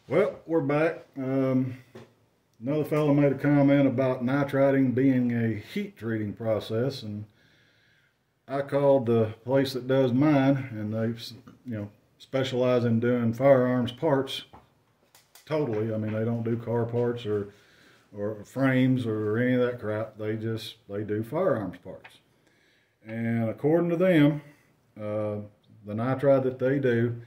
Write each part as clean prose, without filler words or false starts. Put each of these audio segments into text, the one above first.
Well, we're back. Another fellow made a comment about nitriding being a heat treating process, and I called the place that does mine, and they, specialize in doing firearms parts totally. I mean, they don't do car parts or frames or any of that crap. They do firearms parts. And according to them, the nitride that they do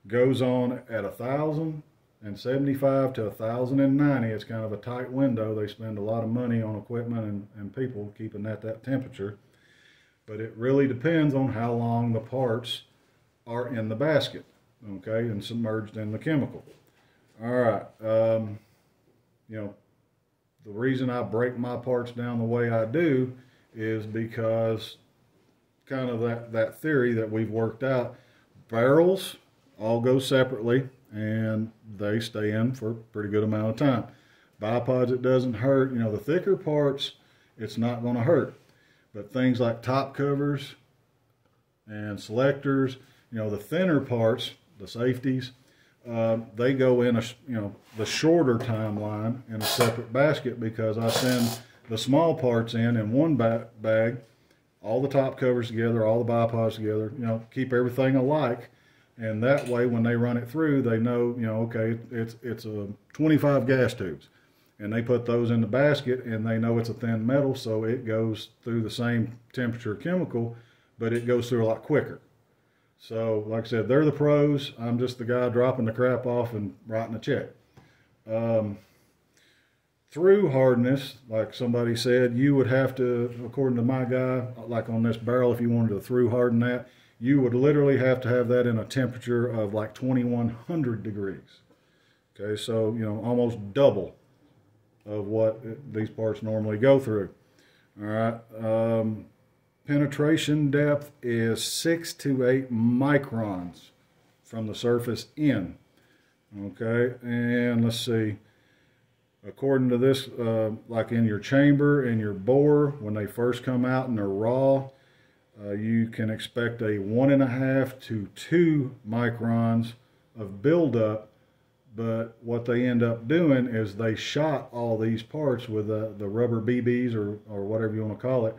goes on at 1,075 to 1,090. It's kind of a tight window. They spend a lot of money on equipment and people keeping that temperature. But it really depends on how long the parts are in the basket, okay, and submerged in the chemical. All right, the reason I break my parts down the way I do is because kind of that theory that we've worked out. Barrels all go separately and they stay in for a pretty good amount of time. Bipods, it doesn't hurt. The thicker parts, it's not going to hurt. But things like top covers and selectors, the thinner parts, the safeties, they go in the shorter timeline in a separate basket, because I send the small parts in one bag, all the top covers together, all the bipods together, keep everything alike. And that way, when they run it through, they know, okay, it's a 25 gas tubes. And they put those in the basket, and they know it's a thin metal, so it goes through the same temperature chemical, but it goes through a lot quicker. So, like I said, they're the pros. I'm just the guy dropping the crap off and writing a check. Through hardness, like somebody said, you would have to, according to my guy, like on this barrel, if you wanted to through harden that, you would literally have to have that in a temperature of like 2,100 degrees. Okay, so, almost double of what these parts normally go through. All right, penetration depth is 6 to 8 microns from the surface in. Okay, and let's see. According to this, like in your chamber and your bore, when they first come out and they're raw, you can expect a 1.5 to 2 microns of buildup. But what they end up doing is they shot all these parts with the rubber BBs or whatever you want to call it,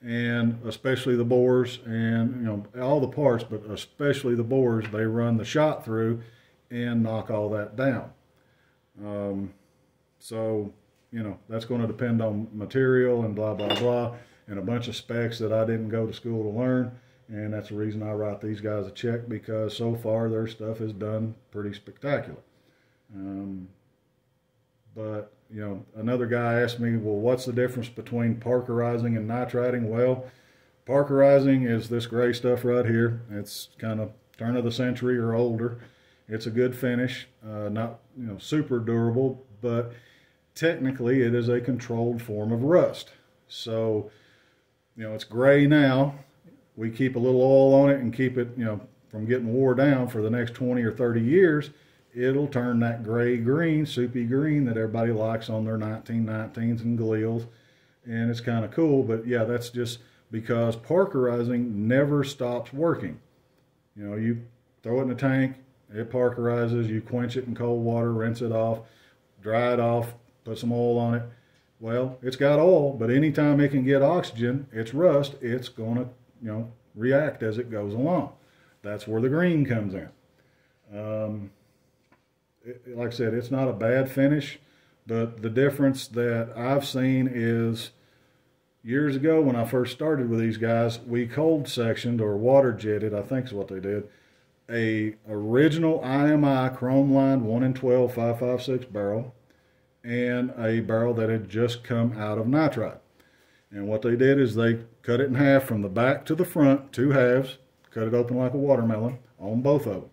and especially the bores and all the parts, but especially the bores, they run the shot through and knock all that down. So that's going to depend on material and blah blah blah and a bunch of specs that I didn't go to school to learn. And that's the reason I write these guys a check, because so far their stuff is done pretty spectacular. But another guy asked me, well, what's the difference between parkerizing and nitriding? Well, parkerizing is this gray stuff right here. It's kind of turn of the century or older. It's a good finish, not super durable, but technically it is a controlled form of rust. So it's gray now. We keep a little oil on it and keep it from getting wore down for the next 20 or 30 years. It'll turn that gray green, soupy green that everybody likes on their 1919s and Galils, and it's kind of cool. But yeah, that's just because parkerizing never stops working. You throw it in a tank, it parkerizes, you quench it in cold water, rinse it off, dry it off, put some oil on it. Well, it's got oil, but anytime it can get oxygen, it's rust, it's going to react as it goes along. That's where the green comes in. Like I said, it's not a bad finish, but the difference that I've seen is years ago when I first started with these guys, we cold sectioned or water jetted, I think is what they did, a original IMI chrome lined 1 in 12 5.56 barrel and a barrel that had just come out of nitride. And what they did is they cut it in half from the back to the front, 2 halves, cut it open like a watermelon on both of them.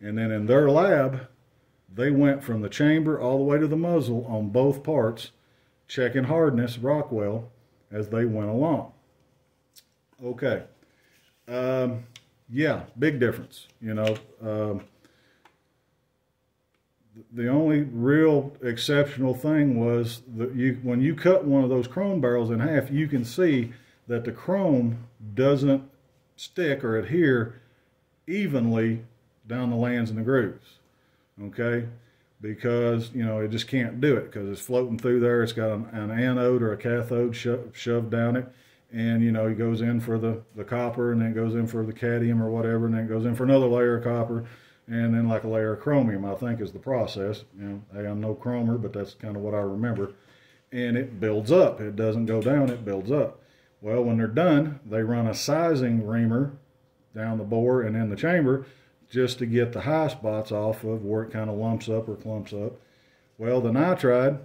And then in their lab, they went from the chamber all the way to the muzzle on both parts, checking hardness, Rockwell, as they went along. Okay. Yeah, big difference. The only real exceptional thing was that when you cut one of those chrome barrels in half, you can see that the chrome doesn't stick or adhere evenly down the lands and the grooves. Okay, because, you know, it just can't do it because it's floating through there. It's got an anode or a cathode shoved down it. And, you know, it goes in for the copper, and then it goes in for the cadmium or whatever, and then it goes in for another layer of copper, and then like a layer of chromium, I think is the process. You know, hey, I'm no chromer, but that's kind of what I remember. And it builds up. It doesn't go down, it builds up. Well, when they're done, they run a sizing reamer down the bore and in the chamber just to get the high spots off of where it kind of lumps up or clumps up. Well, the nitride,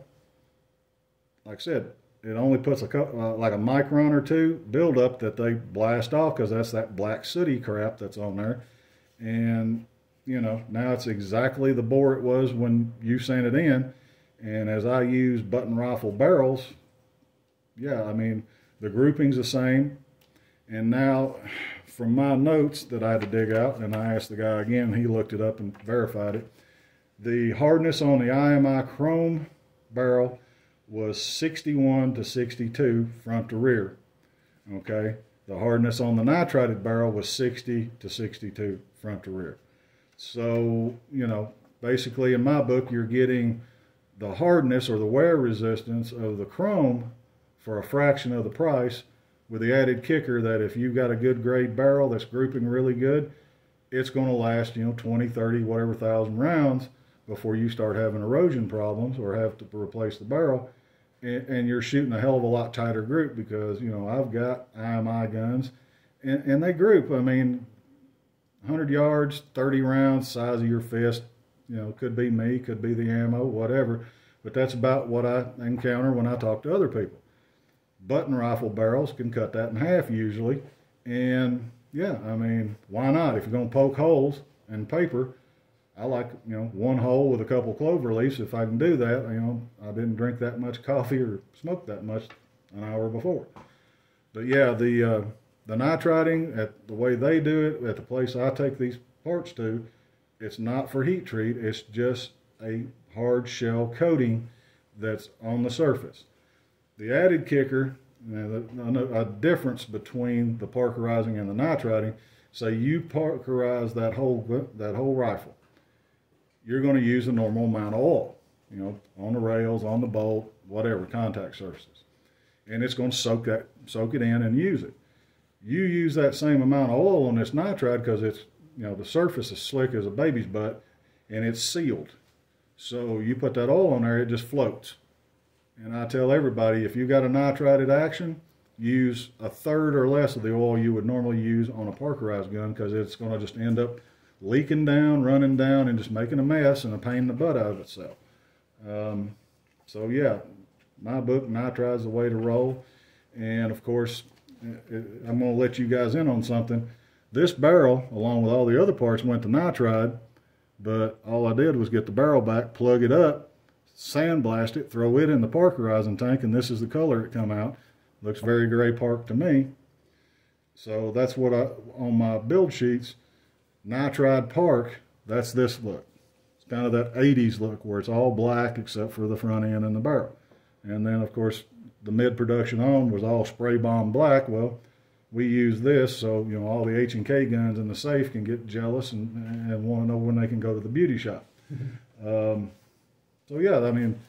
like I said, it only puts like a micron or two buildup that they blast off because that's that black sooty crap that's on there. And, you know, now it's exactly the bore it was when you sent it in. And as I use button rifle barrels, yeah, I mean, the grouping's the same. And now, from my notes that I had to dig out, and I asked the guy again, he looked it up and verified it. The hardness on the IMI chrome barrel was 61 to 62 front to rear. Okay, the hardness on the nitrided barrel was 60 to 62 front to rear. So, you know, basically in my book, you're getting the hardness or the wear resistance of the chrome for a fraction of the price, with the added kicker that if you've got a good grade barrel that's grouping really good, it's going to last, you know, 20, 30, whatever thousand rounds before you start having erosion problems or have to replace the barrel. And you're shooting a hell of a lot tighter group because, you know, I've got IMI guns and they group. I mean, 100 yards, 30 rounds, size of your fist, you know, could be me, could be the ammo, whatever. But that's about what I encounter when I talk to other people. Button rifle barrels can cut that in half usually. And yeah, I mean, why not? If you're going to poke holes in paper, I like, you know, one hole with a couple clover leaves. If I can do that, you know, I didn't drink that much coffee or smoke that much an hour before. But yeah, the nitriding, at the way they do it, at the place I take these parts to, it's not for heat treat. It's just a hard shell coating that's on the surface. The added kicker, you know, a difference between the parkerizing and the nitriding, say you parkerize that whole rifle. You're going to use a normal amount of oil, you know, on the rails, on the bolt, whatever, contact surfaces. And it's going to soak it in and use it. You use that same amount of oil on this nitride because it's, you know, the surface is slick as a baby's butt and it's sealed. So you put that oil on there, it just floats. And I tell everybody, if you got a nitrided action, use a third or less of the oil you would normally use on a parkerized gun because it's going to just end up leaking down, running down, and just making a mess and a pain in the butt out of itself. So yeah, my book, Nitride's the way to roll. And of course, I'm going to let you guys in on something. This barrel, along with all the other parts, went to nitride, but all I did was get the barrel back, plug it up, sandblast it, throw it in the parkerizing tank, and this is the color it come out. Looks very gray park to me. So that's what on my build sheets, nitride park, that's this look. It's kind of that 80s look where it's all black except for the front end and the barrel. And then of course the mid-production on was all spray bomb black. Well, we use this so, you know, all the H&K guns in the safe can get jealous and want to know when they can go to the beauty shop. So yeah, I mean,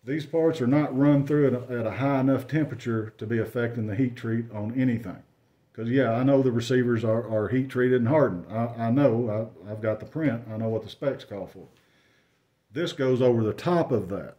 these parts are not run through at a high enough temperature to be affecting the heat treat on anything. Because yeah, I know the receivers are heat treated and hardened. I know, I've got the print. I know what the specs call for. This goes over the top of that,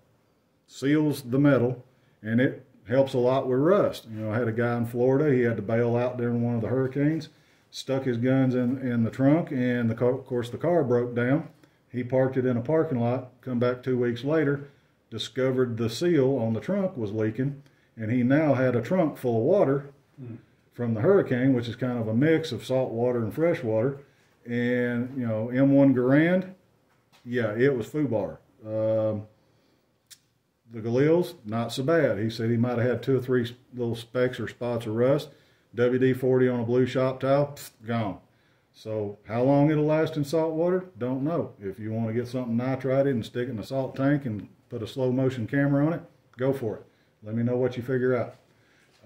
seals the metal, and it helps a lot with rust. You know, I had a guy in Florida, he had to bail out during one of the hurricanes, stuck his guns in the trunk, and of course the car broke down. He parked it in a parking lot, come back 2 weeks later, discovered the seal on the trunk was leaking, and he now had a trunk full of water from the hurricane, which is kind of a mix of salt water and fresh water. And, you know, M1 Garand, yeah, it was foobar. The Galils, not so bad. He said he might have had 2 or 3 little specks or spots of rust. WD-40 on a blue shop towel, gone. So how long it'll last in salt water, don't know. If you want to get something nitrided and stick it in a salt tank and put a slow motion camera on it, go for it. Let me know what you figure out.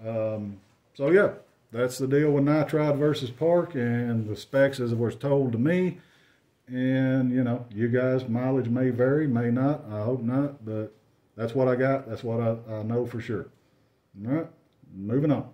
So yeah, that's the deal with nitride versus park, and the specs as it was told to me. And, you know, you guys' mileage may vary, may not. I hope not, but that's what I got. That's what I know for sure. All right, moving on.